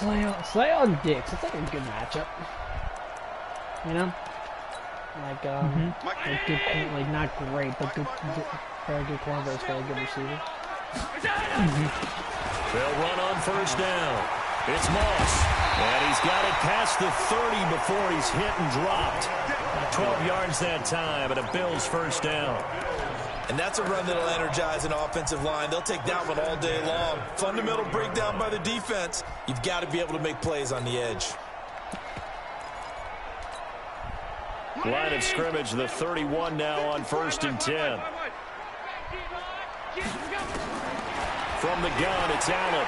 Slay on Dix. It's like a good matchup. You know? Like, like good, like not great, but good, very good corner versus very good receiver. They'll run on first down. It's Moss. And he's got it past the 30 before he's hit and dropped. 12 yards that time, and a Bills first down. And that's a run that'll energize an offensive line. They'll take that one all day long. Fundamental breakdown by the defense. You've got to be able to make plays on the edge. Line of scrimmage, the 31 now on 1st and 10. From the gun, it's Allen.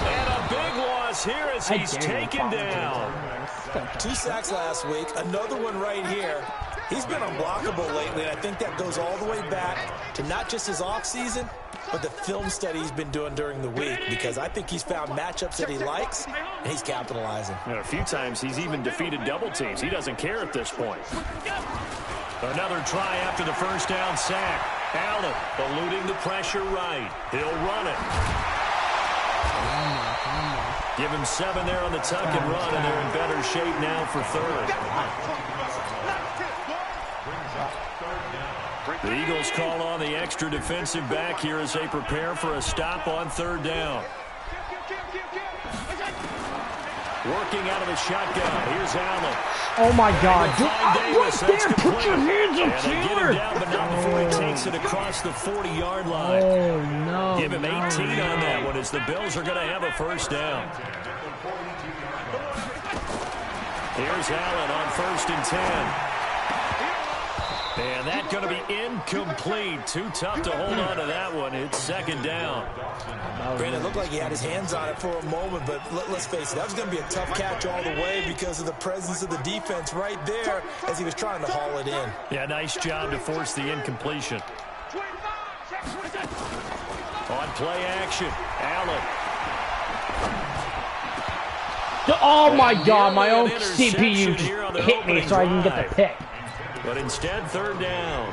And a big loss here as he's taken down. 2 sacks last week, another one right here. He's been unblockable lately, and I think that goes all the way back to not just his offseason, but the film study he's been doing during the week, because I think he's found matchups that he likes, and he's capitalizing. And a few times he's even defeated double teams. He doesn't care at this point. Another try after the first down sack. Allen eluding the pressure right. He'll run it. Give him 7 there on the tuck and run, and they're in better shape now for 3rd. The Eagles call on the extra defensive back here as they prepare for a stop on 3rd down. Working out of the shotgun. Here's Allen. Oh my God! Right there, put your hands up here. Get him down, but not before he takes it across the 40-yard line. Oh no! Give him 18 on that one as the Bills are going to have a first down. Here's Allen on 1st and 10. And that's going to be incomplete. Too tough to hold on to that one. It's 2nd down. Brandon, it looked like he had his hands on it for a moment, but let's face it, that was going to be a tough catch all the way because of the presence of the defense right there as he was trying to haul it in. Yeah, nice job to force the incompletion. On play action, Allen. Oh my God, my own CPU just hit me so I didn't get the pick. But instead, 3rd down.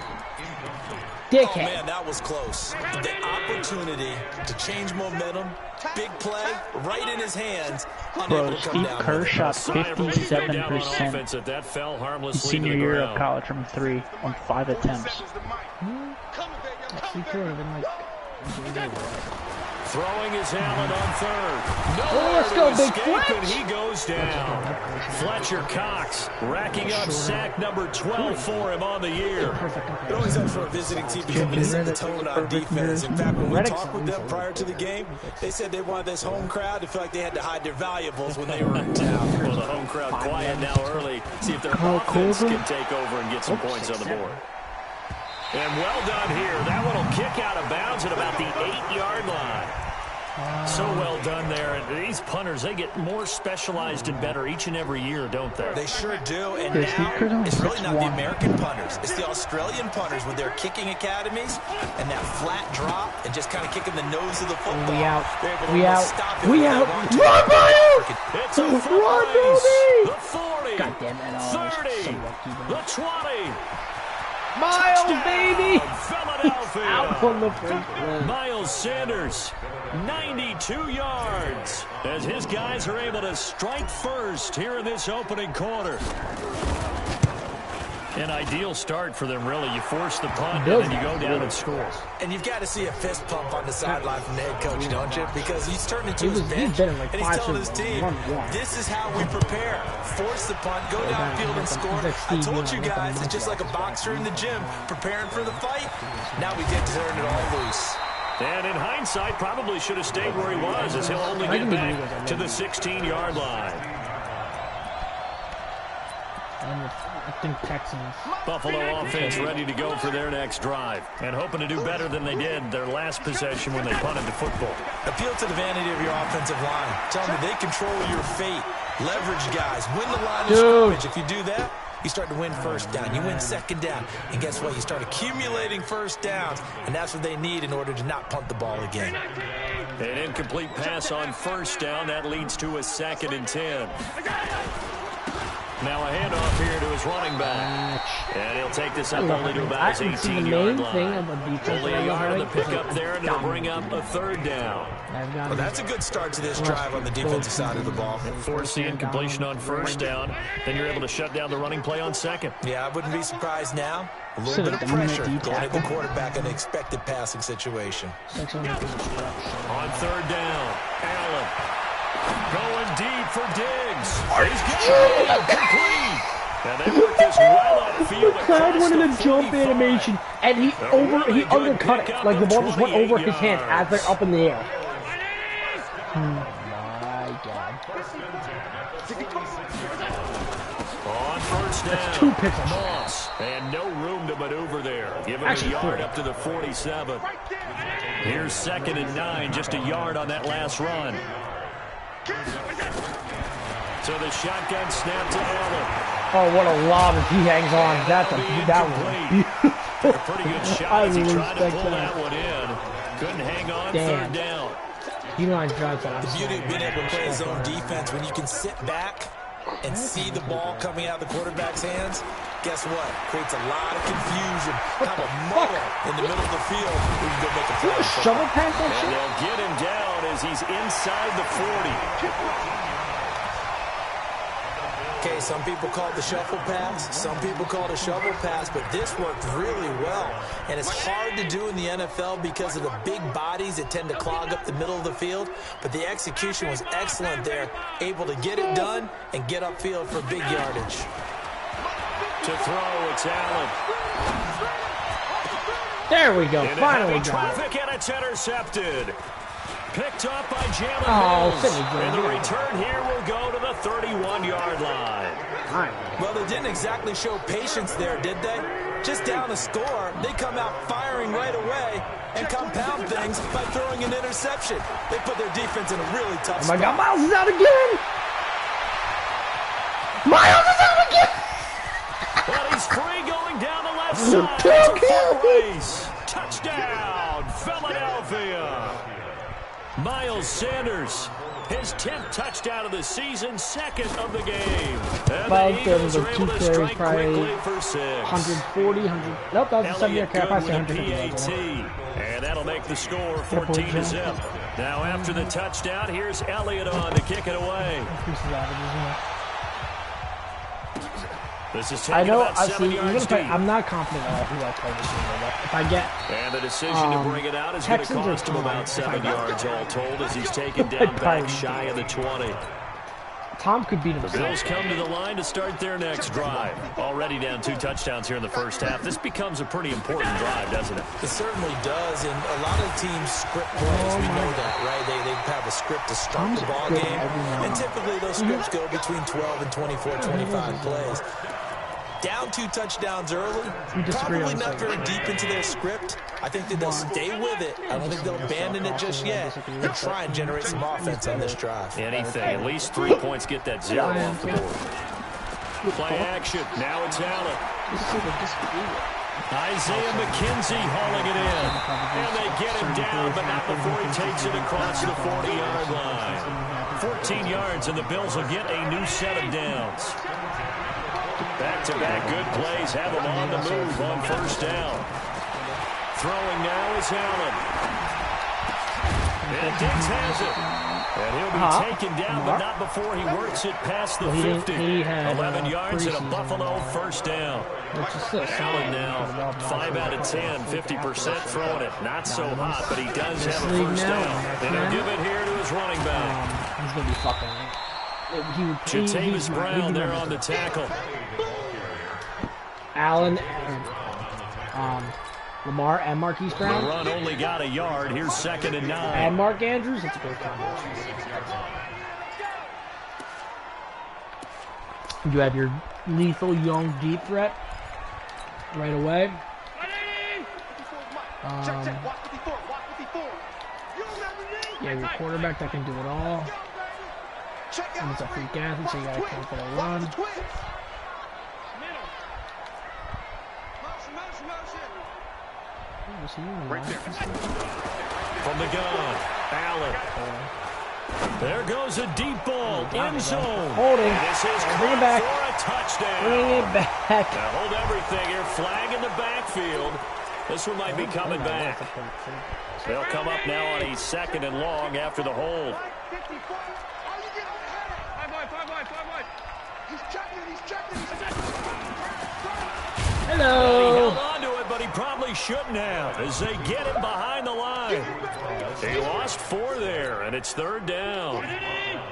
Dickhead. Oh, man, that was close. The opportunity to change momentum, big play, right in his hands. Bro, Steve Kerr shot 57% that fell harmlessly senior year of college from 3 on 5 attempts. Steve Kerr would have been like... Throwing his Allen on 3rd. Let's go, Big Fletch! Fletch! He goes down. Fletcher Cox racking up sack number 12 for him on the year. It always helps for a visiting team to come in and set the tone on defense. In fact, when we talked with them prior to the game, they said they wanted this home crowd to feel like they had to hide their valuables when they were in town. Well, the home crowd quiet now early. See if their offense can take over and get some points on the board. And well done here. That one will kick out of bounds at about the 8-yard line. So well done there. And these punters, they get more specialized and better each and every year, don't they? They sure do. And now it's really not the American punters. It's the Australian punters with their kicking academies and that flat drop and just kind of kicking the nose of the football. We out. They're able to We out. stop it We when they out. want to. Run, Miles! It's a foot Run, race. baby! The 40. God damn it. Oh, 30. so lucky, The 20. Miles, Touchdown, baby! Philadelphia. Out on the first play. Miles Sanders, 92 yards, as his guys are able to strike first here in this opening quarter. An ideal start for them, really. You force the punt, and then you go down and score. And you've got to see a fist pump on the sideline from the head coach, don't you? Because he's turning into his He's bench, been in like and he's 5 telling his Super team, Bowls. this is how we prepare. Force the punt, go downfield and score. I told you guys, it's just like a boxer in the gym preparing for the fight. Now we get to turn it all loose. And in hindsight, probably should have stayed where he was, as he'll only get back to the 16-yard line. I think Texans. Buffalo offense ready to go for their next drive and hoping to do better than they did their last possession when they punted the football. Appeal to the vanity of your offensive line. Tell them they control your fate. Leverage guys. Win the line of scrimmage. If you do that, you start to win first down. You win second down. And guess what? You start accumulating first downs. And that's what they need in order to not punt the ball again. An incomplete pass on first down. That leads to a 2nd and 10. Now a handoff here to his running back. And he'll take this up only to about his 18-yard line. Only a yard on the pickup there, and he'll bring up a third down. Well, that's a good start to this drive on the defensive side of the ball. Force the incompletion on first down. Then you're able to shut down the running play on second. Yeah, I wouldn't be surprised now. A little bit of pressure going at the quarterback in an expected passing situation. On third down, Allen going deep for Diggs. He's getting it complete. Now they work this well upfield. McLeod wanted a jump animation, and he undercut it. Like the ball just went over his hand as they're up in the air. My God. On first down, that's 2 picks. Moss, and no room to maneuver there. Give him a yard up to the 47. Here's 2nd and 9, just a yard on that last run. So the shotgun snap to Allen. Oh, what a lob if he hangs on. That was beautiful. A pretty good shot as he tried to pull that one in. Couldn't hang on. Third down. He lines drives that. The beauty of being able to play zone defense when you can sit back and see the ball coming out of the quarterback's hands, guess what? Creates a lot of confusion. Kind of a muddle in the middle of the field. We can go make a play. Shovel pass that shit? And they'll get him down as he's inside the 40. Okay, some people call it the shuffle pass. Some people call it a shovel pass, but this worked really well. And it's hard to do in the NFL because of the big bodies that tend to clog up the middle of the field. But the execution was excellent there. Able to get it done and get upfield for big yardage. To throw, it's Allen. There we go. Finally got traffic, and it's intercepted. Picked up by Jalen Mills. And the return here will go to the 31-yard line. Well, they didn't exactly show patience there, did they? Just down a score, they come out firing right away and compound things by throwing an interception. They put their defense in a really tough spot. Oh, my God, Miles is out again! Miles is out again! Well, he's free going down the left side. It's a full race. Touchdown, Philadelphia. Miles Sanders, his 10th touchdown of the season, 2nd of the game. And the Eagles are able to strike quickly for 6. 140, 100. Nope, that was a 7-yard cap. I say 100. And that'll make the score 14-0. Now after the touchdown, here's Elliott on to kick it away. This is taking about 7 yards deep. I'm not confident who I play this game, but if I get... And the decision to bring it out is going to cost him about 7 yards all told as he's taken down back shy of the 20. Tom could beat him. The Bills come to the line to start their next drive. Already down 2 touchdowns here in the first half. This becomes a pretty important drive, doesn't it? It certainly does, and a lot of teams script plays. We know that, right? They have a script to start the ball game, and typically those scripts go between 12 and 24, 25 plays. Down 2 touchdowns early, probably not very deep into their script. I think that they'll stay with it. I don't think they'll abandon it just yet and try and generate some offense on this drive. Anything, at least 3 points, get that 0 off the board. Play action, now it's Allen. Isaiah McKenzie hauling it in. And they get him down, but not before he takes it across the 40-yard line. 14 yards, and the Bills will get a new set of downs. Back-to-back good plays have him on the move on first down. Throwing now is Allen. And Diggs has it. And he'll be taken down, but not before he works it past the 50. 11 yards and a Buffalo first down. Allen now 5 out of 10, 50% throwing it. Not so hot, but he does have a first down. And he'll give it here to his running back. He's going to be fucking... Jatavis Brown there on the tackle. Allen and Lamar and Marquise Brown. The run only got a yard. Here's 2nd and 9. And Mark Andrews. That's a great combination. You have your lethal young deep threat right away. You have your quarterback that can do it all. And it's a freak athlete, so you gotta count for the run. From the gun, Allen. There goes a deep ball, end zone. Holding. This is bring it back. For a touchdown. Bring it back. Now hold everything here. Flag in the backfield. This one might be coming back. They'll come up now on a 2nd and long after the hold. Hello. He held on to it, but he probably shouldn't have as they get him behind the line. He lost 4 there, and it's 3rd down.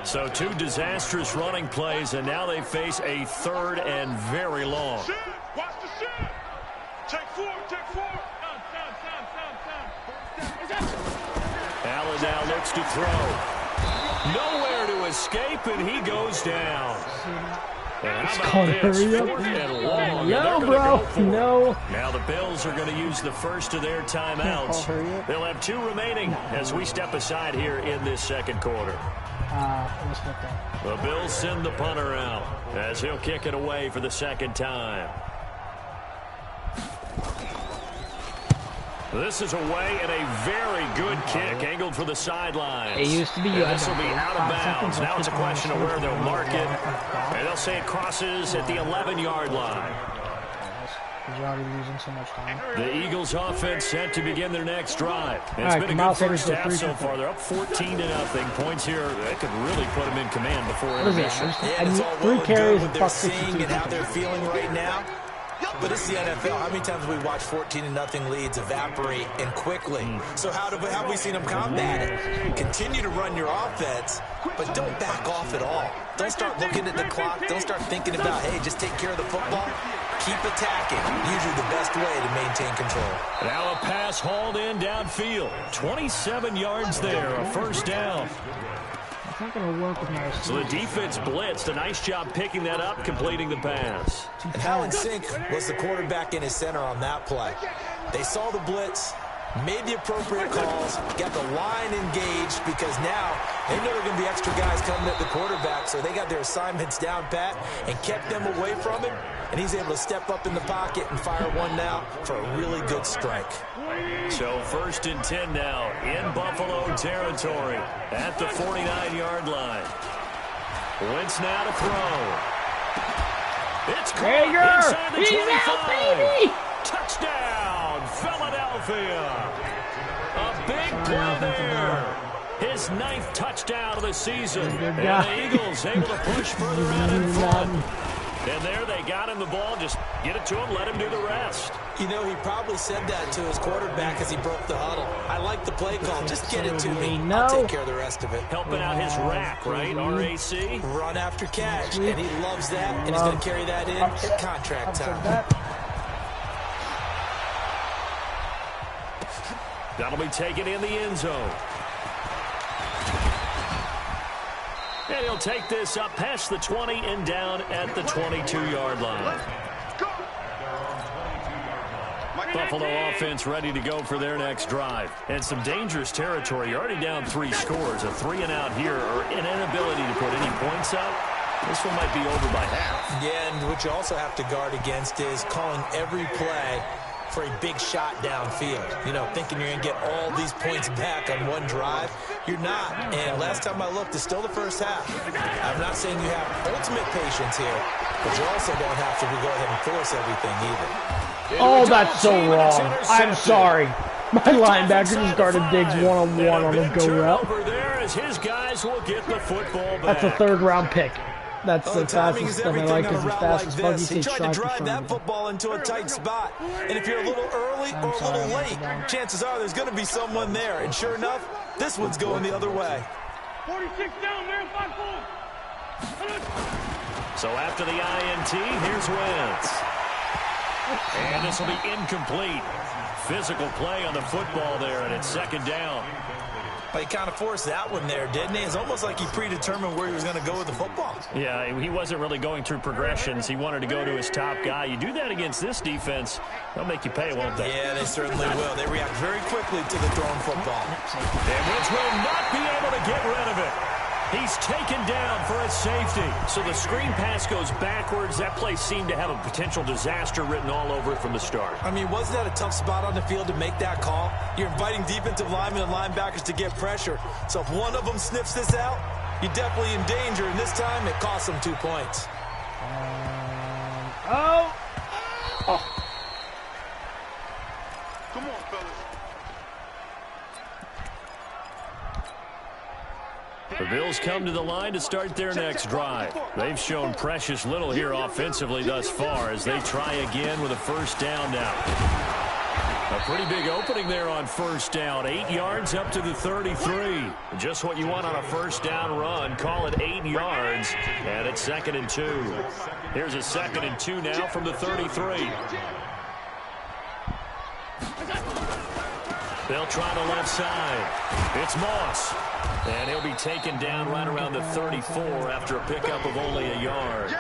So 2 disastrous running plays, and now they face a 3rd and very long. Watch the shit. Take 4. Allen now looks to throw. Nowhere to escape, and he goes down. And how about this? 4th and long. No, bro. No. Now the Bills are going to use the first of their timeouts. They'll have 2 remaining as we step aside here in this 2nd quarter. The Bills send the punter out as he'll kick it away for the 2nd time. This is away and a very good kick angled for the sidelines. It used to be. This will be out of bounds. Now it's a question of where they'll mark it. And they'll say it crosses at the 11-yard line. You're already losing so much time. The Eagles offense set to begin their next drive. It's been a good first half so far. They're up 14-0. Points here, they could really put them in command before intermission. Yeah, it's all 3 carries and they're seeing and how they're feeling right now. But it's the NFL. How many times have we watched 14-0 leads evaporate and quickly? So how have we seen them combat it? Continue to run your offense, but don't back off at all. Don't start looking at the clock. Don't start thinking about, hey, just take care of the football. Keep attacking. Usually the best way to maintain control. Now a pass hauled in downfield. 27 yards there, a 1st down. Not going to work with my so the defense blitzed. A nice job picking that up, completing the pass. And how in sync was the quarterback in his center on that play? They saw the blitz, made the appropriate calls, got the line engaged because now they know there are going to be extra guys coming at the quarterback, so they got their assignments down pat and kept them away from him, and he's able to step up in the pocket and fire one now for a really good strike. So 1st and 10 now in Buffalo territory at the 49-yard line. Wentz now to throw. It's caught inside the 25. Touchdown, Philadelphia. A big play there. His 9th touchdown of the season. And the Eagles able to push further out in front. And there they got him the ball. Just get it to him, let him do the rest. You know, he probably said that to his quarterback as he broke the huddle. I like the play call. Just get it to me. I'll take care of the rest of it. Helping out his rack, right? RAC. Run after catch. And he loves that. And he's going to carry that in at contract time. That'll be taken in the end zone. And he'll take this up past the 20 and down at the 22-yard line. Buffalo offense ready to go for their next drive. And some dangerous territory. You're already down 3 scores. A 3-and-out here or an inability to put any points up. This one might be over by half. Yeah, and what you also have to guard against is calling every play for a big shot downfield. You know, thinking you're going to get all these points back on one drive. You're not. And last time I looked, it's still the first half. I'm not saying you have ultimate patience here, but you also don't have to go ahead and force everything either. Oh, that's so wrong. I'm sorry. My linebacker just guarded Diggs one-on-one on the go route. His guys will get the football back. That's a 3rd-round pick. That's the fastest stuff I like is the fastest buggy he tried to drive that football into a tight spot. And if you're a little early or a little late, chances are there's going to be someone there. And sure enough, this one's going the other way. 46 down, man. 5 So after the INT, here's Wentz. And this will be incomplete. Physical play on the football there, and it's 2nd down. But he kind of forced that one there, didn't he? It's almost like he predetermined where he was going to go with the football. Yeah, he wasn't really going through progressions. He wanted to go to his top guy. You do that against this defense, they'll make you pay, won't they? Yeah, they certainly will. They react very quickly to the thrown football. And Wentz will not be able to get rid of it. He's taken down for a safety. So the screen pass goes backwards. That play seemed to have a potential disaster written all over it from the start. I mean, wasn't that a tough spot on the field to make that call? You're inviting defensive linemen and linebackers to get pressure. So if one of them sniffs this out, you're definitely in danger. And this time, it costs them 2 points. Oh! Come on, fellas. The Bills come to the line to start their next drive. They've shown precious little here offensively thus far as they try again with a first down now. A pretty big opening there on first down. 8 yards up to the 33. Just what you want on a first down run. Call it 8 yards. And it's 2nd and 2. Here's a 2nd and 2 now from the 33. They'll try the left side. It's Moss. And he'll be taken down right around the 34 after a pickup of only a yard.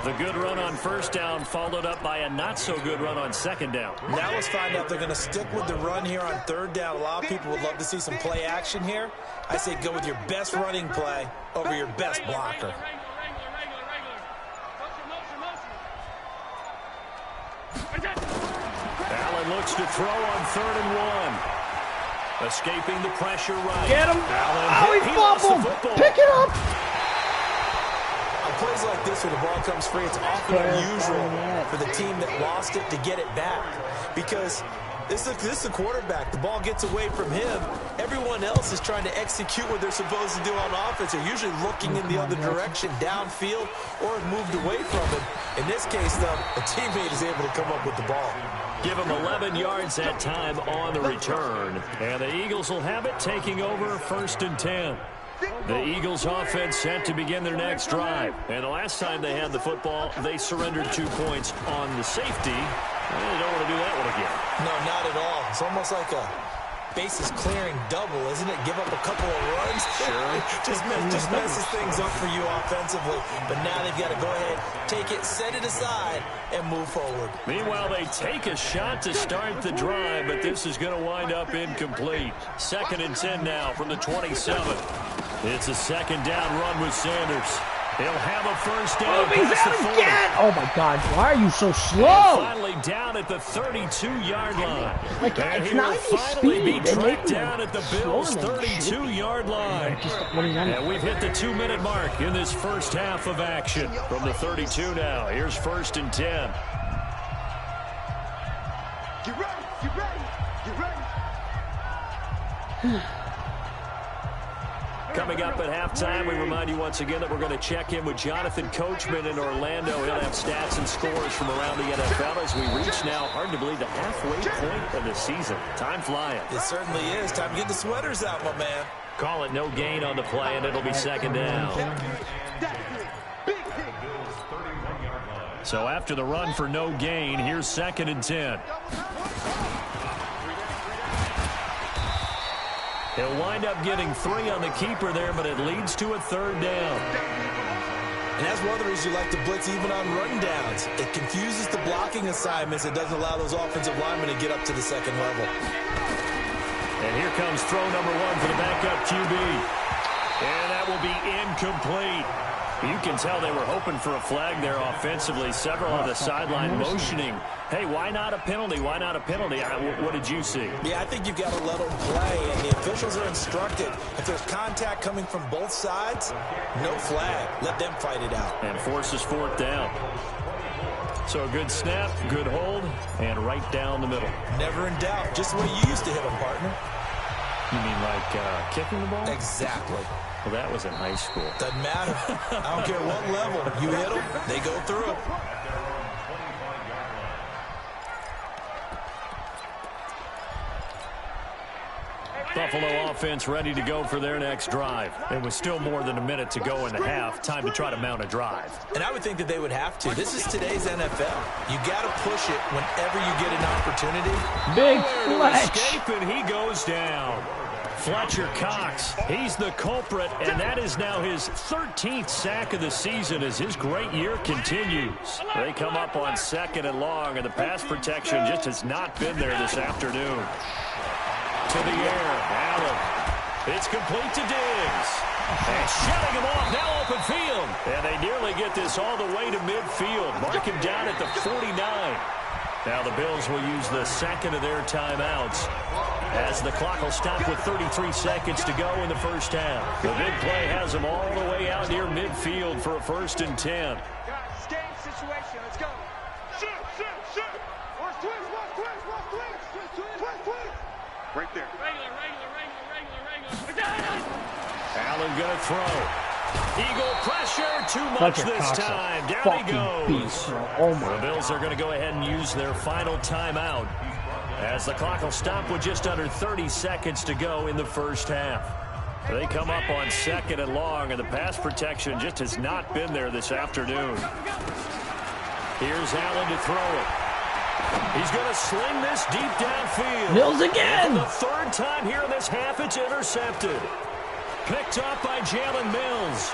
The good run on first down followed up by a not-so-good run on second down. Now let's find out if they're going to stick with the run here on third down. A lot of people would love to see some play action here. I say go with your best running play over your best blocker. Allen looks to throw on 3rd and 1. Escaping the pressure right. Get him! Allen He fumbled! Pick it up! On plays like this where the ball comes free, it's often unusual for the team that lost it to get it back. Because this is the quarterback. The ball gets away from him. Everyone else is trying to execute what they're supposed to do on offense. They're usually looking in the other direction, downfield, or moved away from him. In this case, though, a teammate is able to come up with the ball. Give him 11 yards that time on the return. And the Eagles will have it, taking over 1st and 10. The Eagles offense set to begin their next drive. And the last time they had the football, they surrendered 2 points on the safety. They don't want to do that one again. No, not at all. It's almost like a bases clearing double, isn't it? Give up a couple of runs. Sure. just messes things up for you offensively. But now they've got to go ahead, take it, set it aside, and move forward. Meanwhile, they take a shot to start the drive, but this is going to wind up incomplete. 2nd and 10 now from the 27. It's a 2nd down run with Sanders. He'll have a first down. He's out again! Oh my God, why are you so slow? And finally down at the 32-yard line. Like, and it's he not will finally speed. be tracked down at the Bills' 32-yard line. And we've hit the 2-minute mark in this first half of action. From the 32 now, here's 1st and 10. Get ready, get ready, get ready. Coming up at halftime, we remind you once again that we're going to check in with Jonathan Coachman in Orlando. He'll have stats and scores from around the NFL as we reach now, hard to believe, the halfway point of the season. Time flying. It certainly is. Time to get the sweaters out, my man. Call it no gain on the play, and it'll be 2nd down. So after the run for no gain, here's 2nd and 10. He'll wind up getting 3 on the keeper there, but it leads to a 3rd down. And that's one of the reasons you like to blitz even on run downs. It confuses the blocking assignments. It doesn't allow those offensive linemen to get up to the 2nd level. And here comes throw number 1 for the backup QB. And that will be incomplete. You can tell they were hoping for a flag there offensively. Several on the sideline motioning. Hey, why not a penalty? Why not a penalty? What did you see? Yeah, I think you've got to let them play, and the officials are instructed. If there's contact coming from both sides, no flag. Let them fight it out. And forces 4th down. So a good snap, good hold, and right down the middle. Never in doubt. Just the way you used to hit them, partner. You mean like kicking the ball? Exactly. Well, that was in high school. Doesn't matter. I don't care what level. You hit them, they go through. Buffalo offense ready to go for their next drive. It was still more than a minute to go in the half. Time to try to mount a drive. And I would think that they would have to. This is today's NFL. You got to push it whenever you get an opportunity. Big Fletch. Escape, and he goes down. Fletcher Cox, he's the culprit, and that is now his 13th sack of the season as his great year continues. They come up on 2nd and long, and the pass protection just has not been there this afternoon. To the air, Allen. It's complete to Diggs. And shutting him off, now open field. And they nearly get this all the way to midfield. Mark him down at the 49. Now the Bills will use the 2nd of their timeouts. as the clock will stop with 33 seconds to go in the first half. The big play has them all the way out near midfield for a 1st and 10. Guys, it's game situation. Let's go. Shoot. Watch twist. Right there. Regular. Allen going to throw. Eagle pressure, too much this time. Down he goes. The Bills are going to go ahead and use their final timeout as the clock will stop with just under 30 seconds to go in the first half. They come up on 2nd and long, and the pass protection just has not been there this afternoon. Here's Allen to throw it. He's going to sling this deep downfield. Mills again! And for the 3rd time here in this half, it's intercepted. Picked up by Jalen Mills.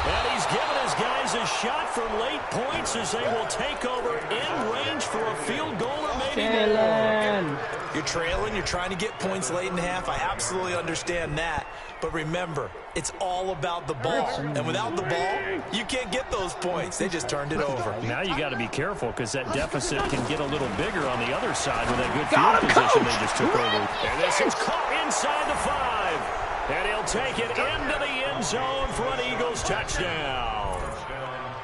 And he's given his guys a shot for late points as they will take over in range for a field goal or maybe more. You're trailing, you're trying to get points late in half. I absolutely understand that. But remember, it's all about the ball. And without the ball, you can't get those points. They just turned it over. Now you got to be careful because that deficit can get a little bigger on the other side with that good field position they just took over. And this is caught inside the 5. And he'll take it into the end zone for an Eagles touchdown.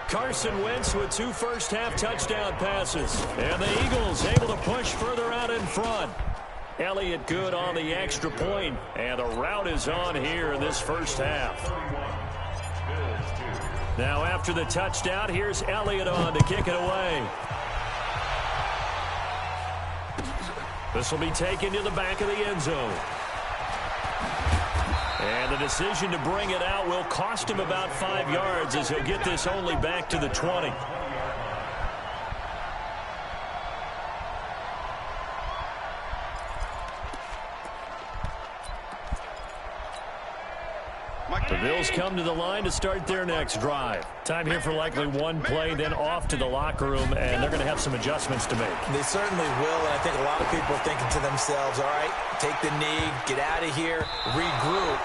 Carson Wentz with 2 first-half touchdown passes. And the Eagles able to push further out in front. Elliott good on the extra point, and the route is on here in this first half. Now after the touchdown, here's Elliott on to kick it away. This will be taken to the back of the end zone. And the decision to bring it out will cost him about 5 yards as he'll get this only back to the 20. The Bills come to the line to start their next drive. Time here for likely one play, then off to the locker room, and they're going to have some adjustments to make. They certainly will, and I think a lot of people are thinking to themselves, all right, take the knee, get out of here, regroup.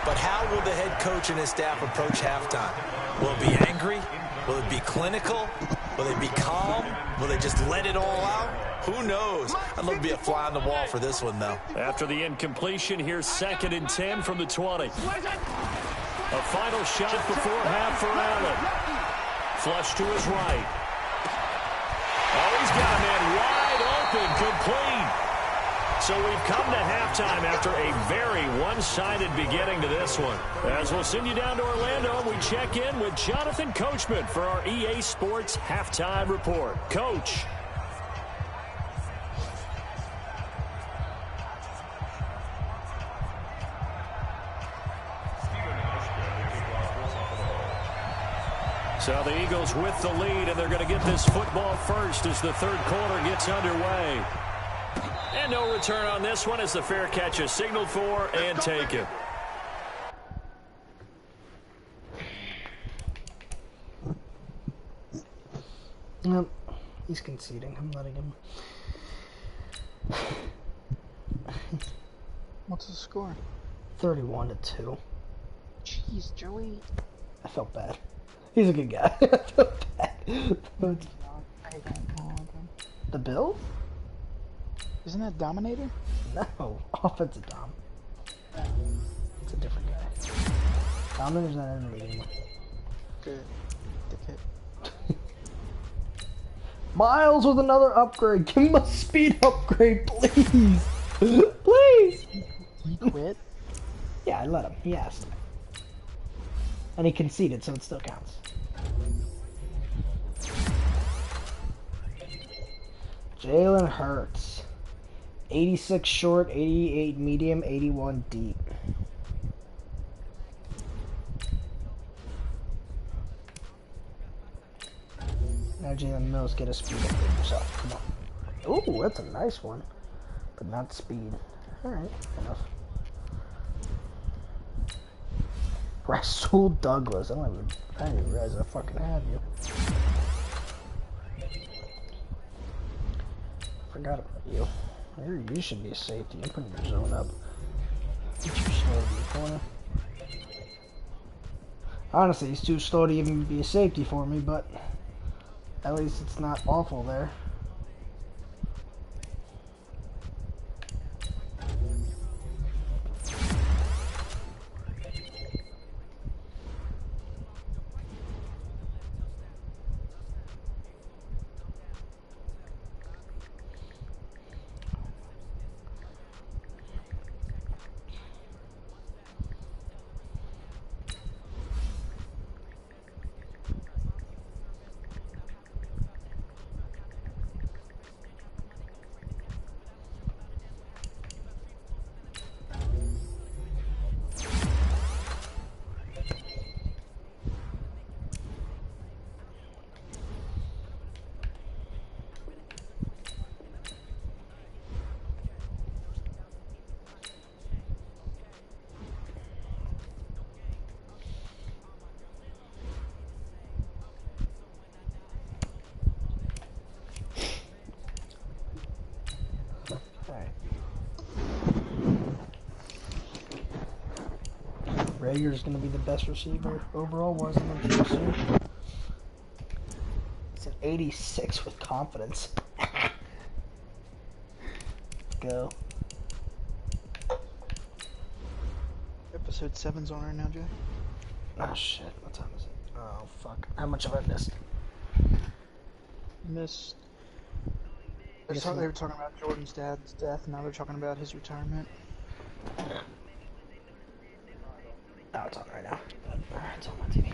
But how will the head coach and his staff approach halftime? Will it be angry? Will it be clinical? Will they be calm? Will they just let it all out? Who knows? I'd love to be a fly on the wall for this one, though. After the incompletion, here's 2nd and 10 from the 20. A final shot before half for Allen. Flush to his right. Oh, he's got a man wide open, complete. So we've come to halftime after a very one-sided beginning to this one. As we'll send you down to Orlando, we check in with Jonathan Coachman for our EA Sports Halftime Report. Coach. So the Eagles with the lead, and they're going to get this football first as the 3rd quarter gets underway. And no return on this one as the fair catch is signaled for and taken. Yep, he's conceding. I'm letting him. What's the score? 31-2. Jeez, Joey. I felt bad. He's a good guy. I felt bad. The Bills? Isn't that Dominator? No, offensive Dom. It's a different guy. Dominator's not in the league anymore. Good. Dickhead. Miles with another upgrade. Give him a speed upgrade, please. Please. He quit? Yeah, I let him. He asked. And he conceded, so it still counts. Jalen Hurts. 86 short, 88 medium, 81 deep. Now Jalen Mills, get a speed upgrade yourself. Come on. Ooh, that's a nice one. But not speed. Alright, enough. Rasul Douglas. I didn't even realize I fucking have you. Forgot about you. You should be a safety. I'm putting your zone up. Get you slow to the corner. Honestly, he's too slow to even be a safety for me, but at least it's not awful there. Rager's going to be the best receiver overall, wasn't it? Too soon. It's an 86 with confidence. Go. Episode 7's on right now, Jay. Oh shit, what time is it? Oh fuck. How much have I missed? Missed. They were talking about Jordan's dad's death, now they're talking about his retirement. Oh, it's on right now. It's on my TV.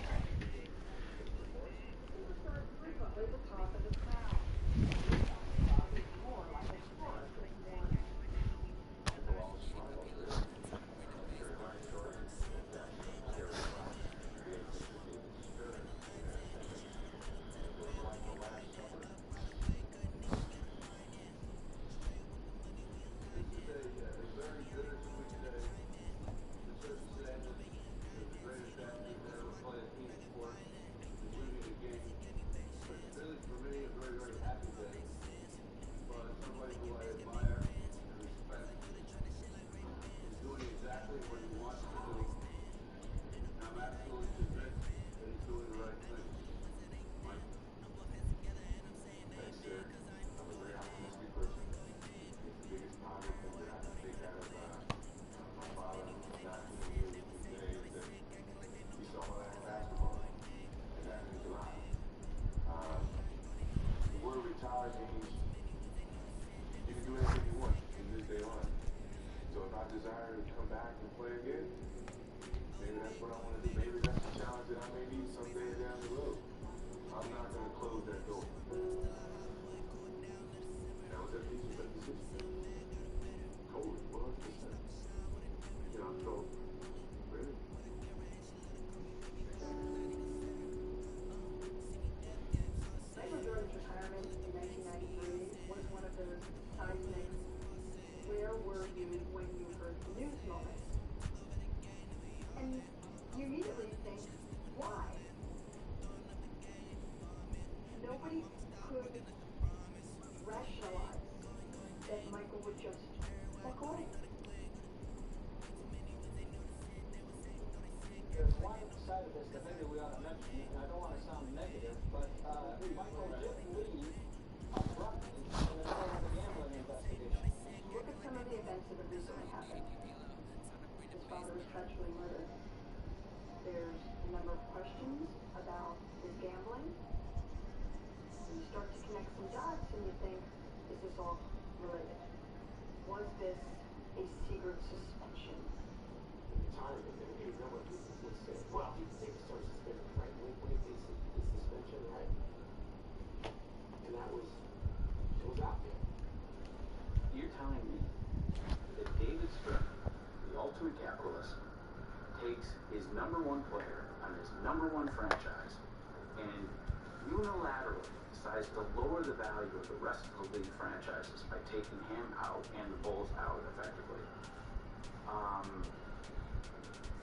Taking him out and the Bulls out effectively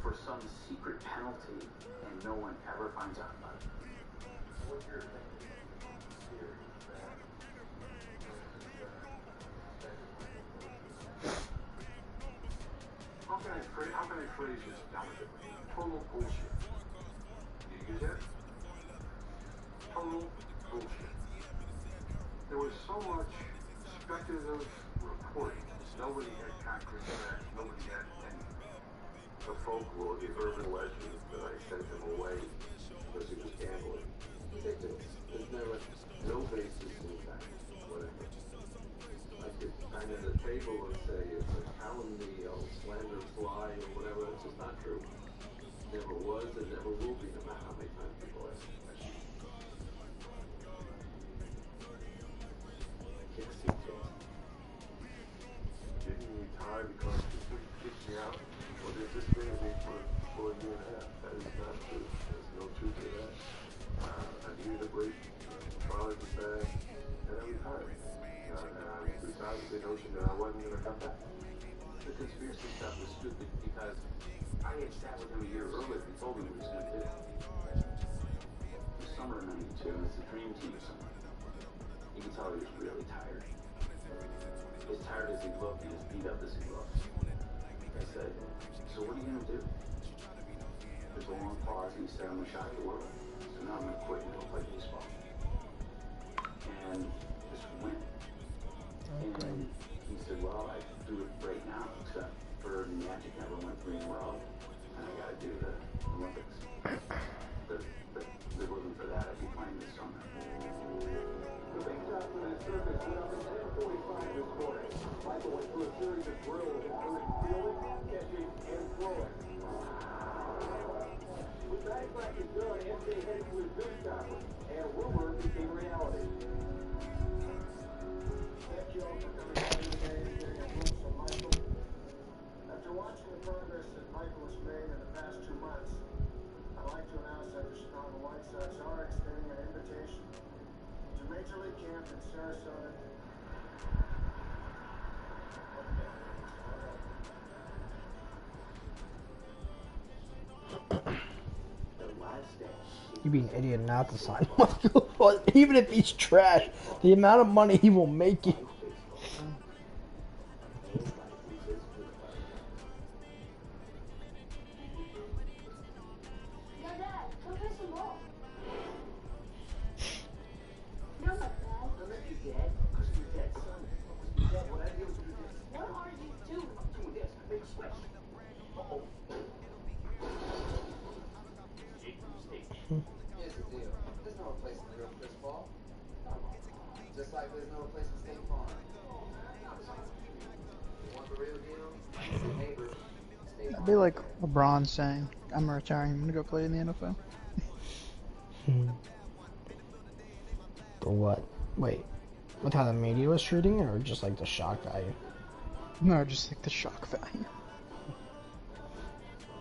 for some secret penalty, and no one ever finds out about it. What's your opinion here? How can I phrase this delicately? Total bullshit. Did you use that? Total bullshit. There was so much speculative reporting. Nobody had concrete facts. Nobody had any. The folklore, the urban legend that I sent him away because he was gambling. Ridiculous. There's no basis in fact. Whatever. I could stand at a table and say it's a calumny or slander, fly, or whatever. It's just not true. Never was and never will be, no matter how many times people ask the question. Didn't retire because he kicked me out? Well, there's this thing for a year and a half. That is not true. There's no truth to that. I needed a break. Father was bad, and I retired. And I retired with the notion that I wasn't going to come back. The conspiracy stuff was stupid because I had sat with him a year earlier and told him he was going to do it. It was summer of '92, and it's a dream team or something. You can tell he was really tired. As tired as he looked and as beat up as he looked. I said, so what are you going to do? said, I'm going to shock the world. So now I'm going to quit and go play baseball. And just went. Okay. And he said, well, I do it right now, except for Magic never went 3 in a row. And I got to do the Olympics. But if it wasn't for that, I'd be playing this summer. The big shot for that circus went up at 10:45 this morning. Michael went through a series of drills, including fielding, catching, and throwing. With batting practice done, MJ headed to his news conference, and a rumor became reality. Thank you all for coming out today and getting a glimpse of Michael. After watching the progress that Michael has made in the past 2 months, I'd like to announce that the Chicago White Sox are extending an invitation to Major League Camp in Sarasota. You'd be an idiot not to sign Michael. Even if he's trash, the amount of money he will make you. Here's the deal. There's no replacing real Chris Paul. Just like there's no replacing State Farm. You want the real deal? It's a neighbor. State That'd be like LeBron saying, I'm retiring, I'm gonna go play in the NFL. For what? Wait. With how the media was treating it, or just like the shock value? No, just like the shock value.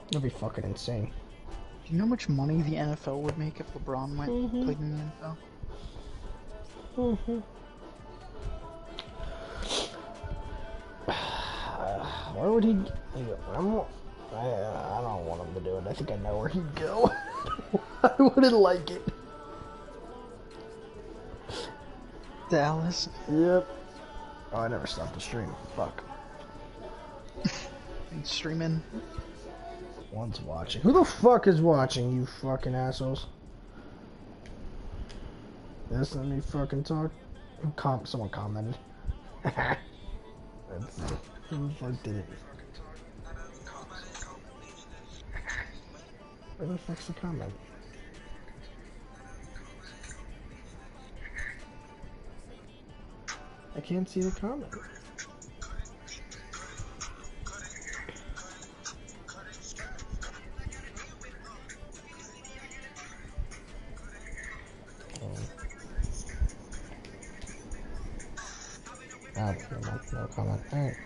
That'd be fucking insane. Do you know how much money the NFL would make if LeBron went played in the NFL? Where would he go? I don't want him to do it. I think I know where he'd go. I wouldn't like it. Dallas. Yep. Oh, I never stopped the stream. Fuck. And streaming. One's watching. Who the fuck is watching, you fucking assholes? This let me fucking talk. Someone commented. That's it. Who the fuck did it? Where the fuck's the comment? I can't see the comment. Oh, no comment. Alright.